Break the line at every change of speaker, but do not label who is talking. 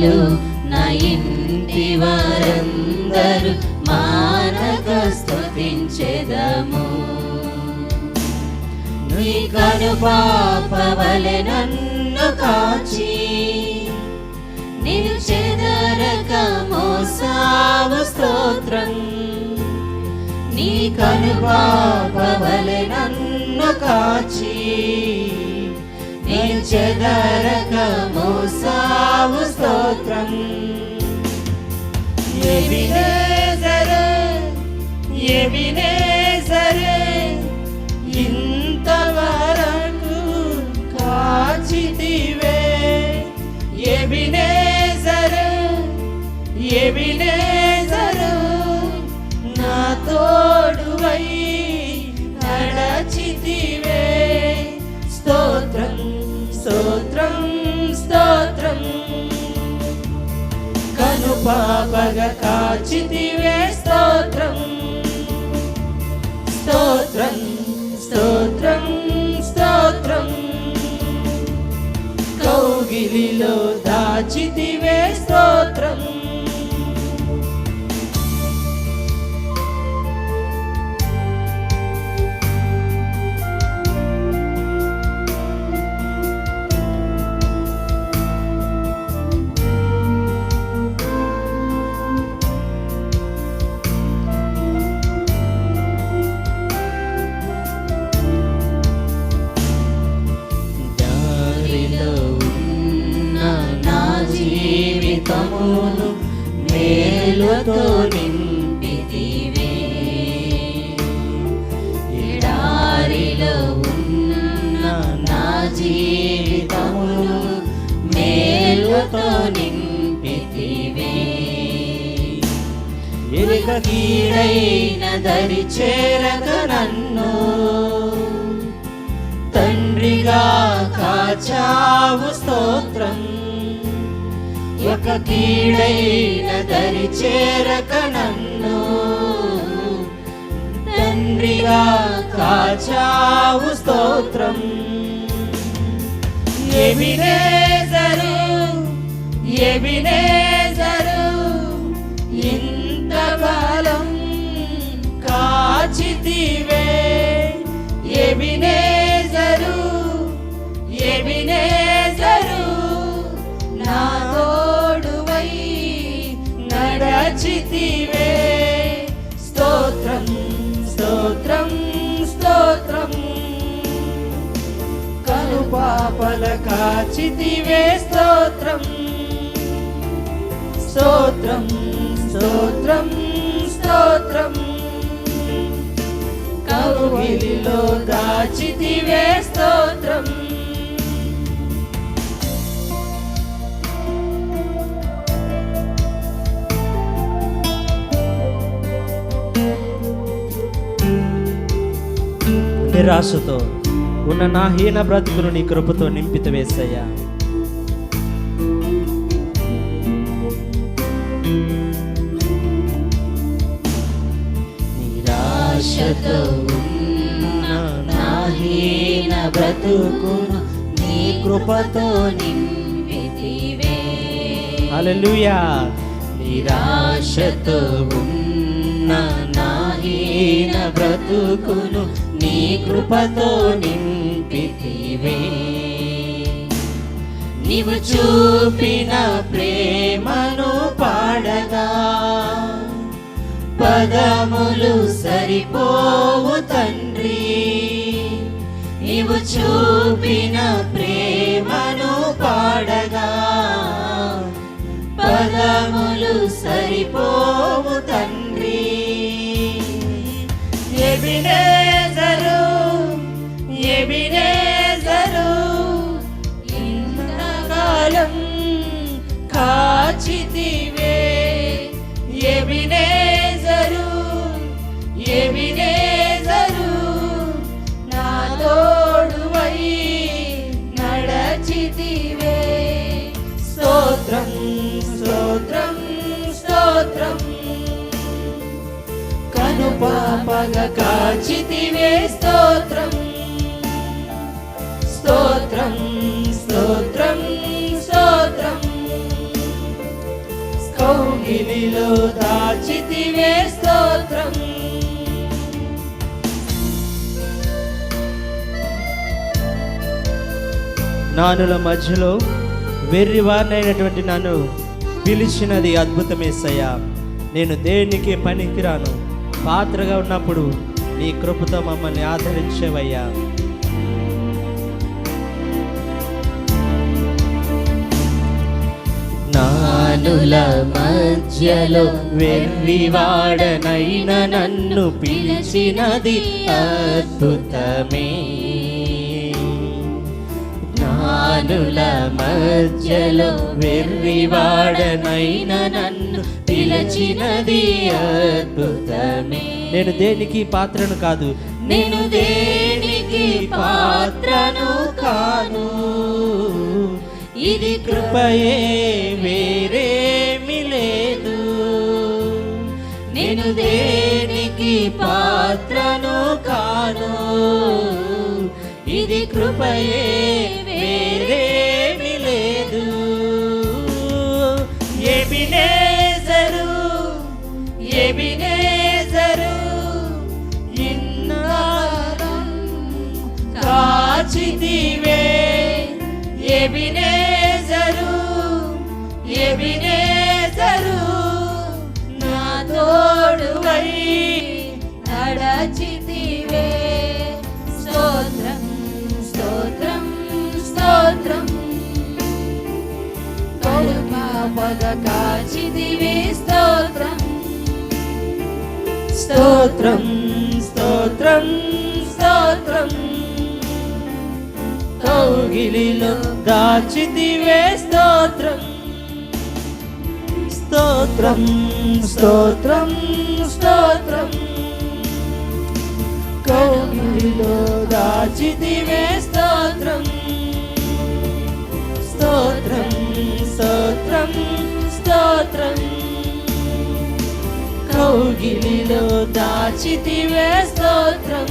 స్తుతులు నా ఇంటి వారందరూ మానక స్తుతించెదము. నీ కనుపాపవలె నన్ను కాచి నిన్ను చెదరక మోసావు స్తోత్రం. నీ కనుపాపవలె నన్ను కాచి నిన్ను చెదరక మోసావు స్తోత్రం. ఎబినేజరు ఎబినేజరు ఇంతవరకు కాచితివే. ఎబినేజరు ఎబినేజరు నా తోడువై నడచితివే. స్తోత్రం స్తోత్రం స్తోత్రం. కనుపాపగా కాచితివే. స్తోత్రం స్తోత్రం స్తోత్రం స్తోత్రం. కౌగిలిలో దాచితివే. స్తోత్రం జీవితమును మేలుతో నింపితివే. ఎడారిలో ఉన్న నా జీవితమును మేలుతో నింపితివే. ఎలుక కీడైన దరి చేరక నన్ను తండ్రిగా కాచావు. స్తోత్రం. ఒక కీడైన దరి చేరక నన్ను తండ్రిగా కాచావు. స్తోత్రం. ఎబినేజరు ఎబినేజరు ఇంతకాలం కాచితివే. ఎబినేజరు ఎబినేజరు నా తోడువై నడచితివే. స్తోత్రం స్తోత్రం స్తోత్రం. కనుపాపల కాచితివే. స్తోత్రం స్తోత్రం స్తోత్రం స్తోత్రం. కౌగిలిలో దాచితివే. స్తోత్రం
నిరాశతో ఉన్న నా హీన బ్రతుకును నీ కృపతో నింపిత వేసయ్యా.
నిరాశతో ఉన్న నా హీన బ్రతుకును నీ కృపతో నింపితివే.
హల్లెలూయా.
నిరాశతో ఉన్న నా హీన బ్రతుకును నీ కృపతో నింపితివే. నీవు చూపిన ప్రేమను పాడగా పదములు సరిపోవు తండ్రి. నీవు చూపిన ప్రేమను పాడగా పదములు సరిపోవు తండ్రి. ఎబినేజరు ఎబినేజరు ఇంతకాలం కాచితివే. ఎబినేజరు ఎబినేజరు నా తోడువై నడచితివే. స్తోత్రం స్తోత్రం స్తోత్రం. కనుపాపగా కాచితివే. స్తోత్రం స్తోత్రం స్తోత్రం స్తోత్రం. కౌగిలిలో దాచితివే స్తోత్రం.
నానుల మధ్యలో వెర్రివారినైనటువంటి నన్ను పిలిచినది అద్భుతమేసయ్యా. నేను దేనికి పనికిరాను, పాత్రగా ఉన్నప్పుడు నీ కృపతో మమ్మల్ని ఆదరించేవయ్యా. నానుల మధ్యలో వెర్రివాడనైన నన్ను పిలిచినది అద్భుతమే. నానుల మధ్యలో వెర్రివాడనైన నన్ను పిలిచినది అద్భుతమే. నేను దేనికి పాత్రను కాదు,
నేను దేనికి పాత్రను కాను,
ఇది కృపయే వేరేమి లేదు.
నేను దేనికి పాత్రను కాను,
ఇది కృపయే వేరేమి లేదు. ఎబినేజరు ఎబినేజరు ఇన్నాళ్ళం కాచితివే. ఎబినేజరు ఎబినేజరు
నా తోడువై నడచితివే. స్తోత్రం స్తోత్రం స్తోత్రం. కరుణాపగ కాచితివే స్తోత్రం.
స్తోత్రం స్తోత్రం స్తోత్రం. కౌగిలిలో దాచితివే స్తోత్రం. స్తోత్రం స్తోత్రం స్తోత్రం. కౌగిలిలో దాచితివే స్తోత్రం. స్తోత్రం స్తోత్రం స్తోత్రం. కౌగిలిలో దాచితివే స్తోత్రం.